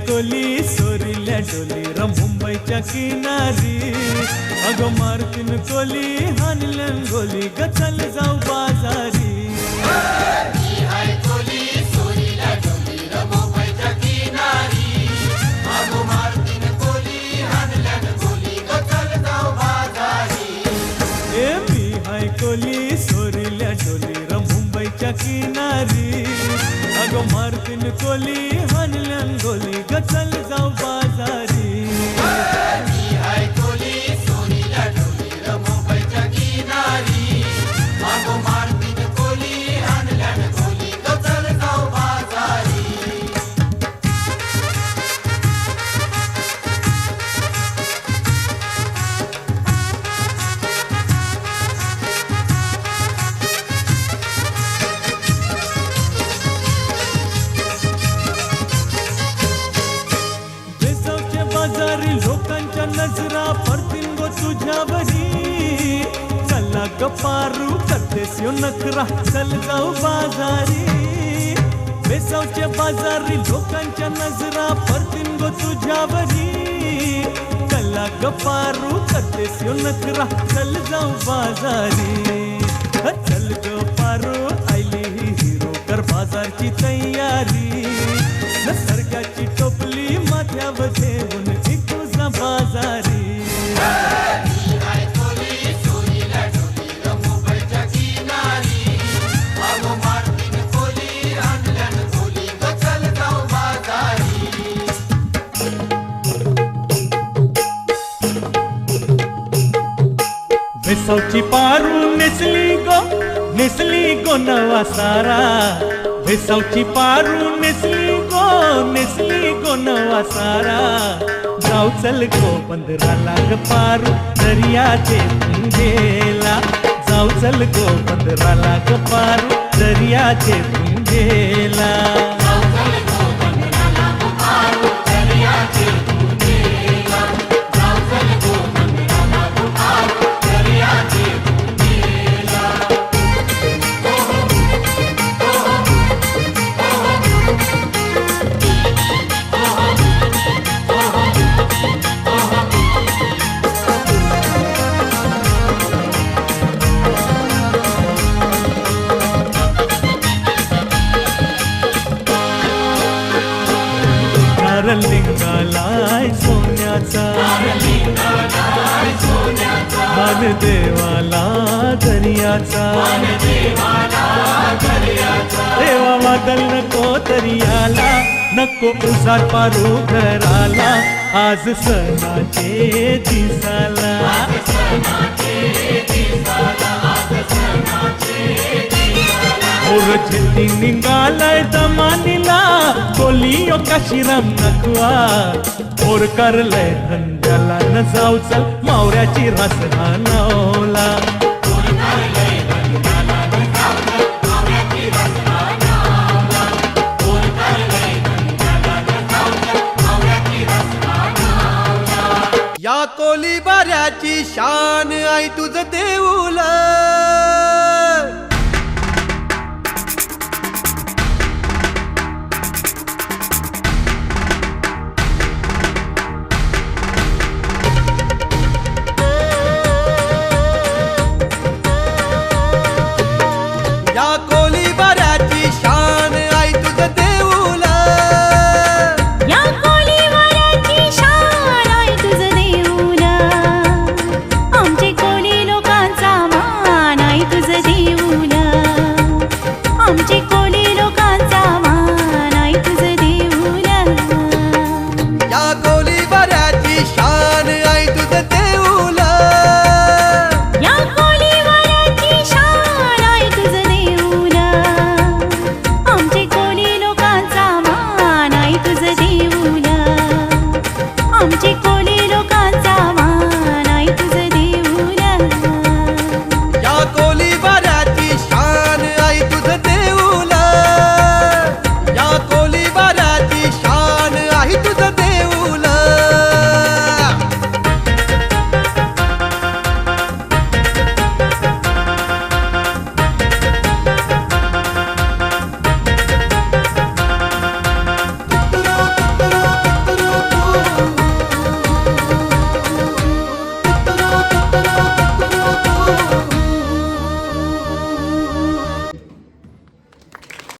कोली सोरिल्या डोली मुंबईच्या किनारी अगं मारतीन कोली हानल्यान गोली ग चल जाऊ बाजारी कोली सोरिल्या डोली मुंबईच्या किनारी अगं मारतीन कोली हानल्यान गोली ग चल जाऊ बाजारी लोकांच्या नजरा पडतील गो तुझ्यावरी चला गपारू करतेस यो नखरा चल जाऊ बाजारी बेसावच्या बाजारी लोकांच्या नजरा पडतील गो तुझ्यावरी चला गपारू करतेस यो नखरा चल जाऊ बाजारी चल गपारू आयली हिरो कर बाजारची तयारी निसर्गाची टोपली माथ्यावर ठेवून बाजारी वेसावची पारू नेसली गो नवा सारा वेसावची पारू नेसली गो नवा सारा जाऊ चल गो बंदराला ग पारू दर्याचे गेला जाऊ चल गो बंदराला ग पारू दर्याचे गेला लिंगालाय सोन्याचा मान देवाला दर्याचा देवा वादल नको दर्याला नको उसार पारू घराला आज सणाचे दिसाला चिट्टी निघालाय दमानीला कोलियो काशीराम नकवा और करलय धंद्याला न जाऊ चल मावऱ्याची रास हानवला या कोली बाऱ्याची शान आई तुझं देऊळ आमचे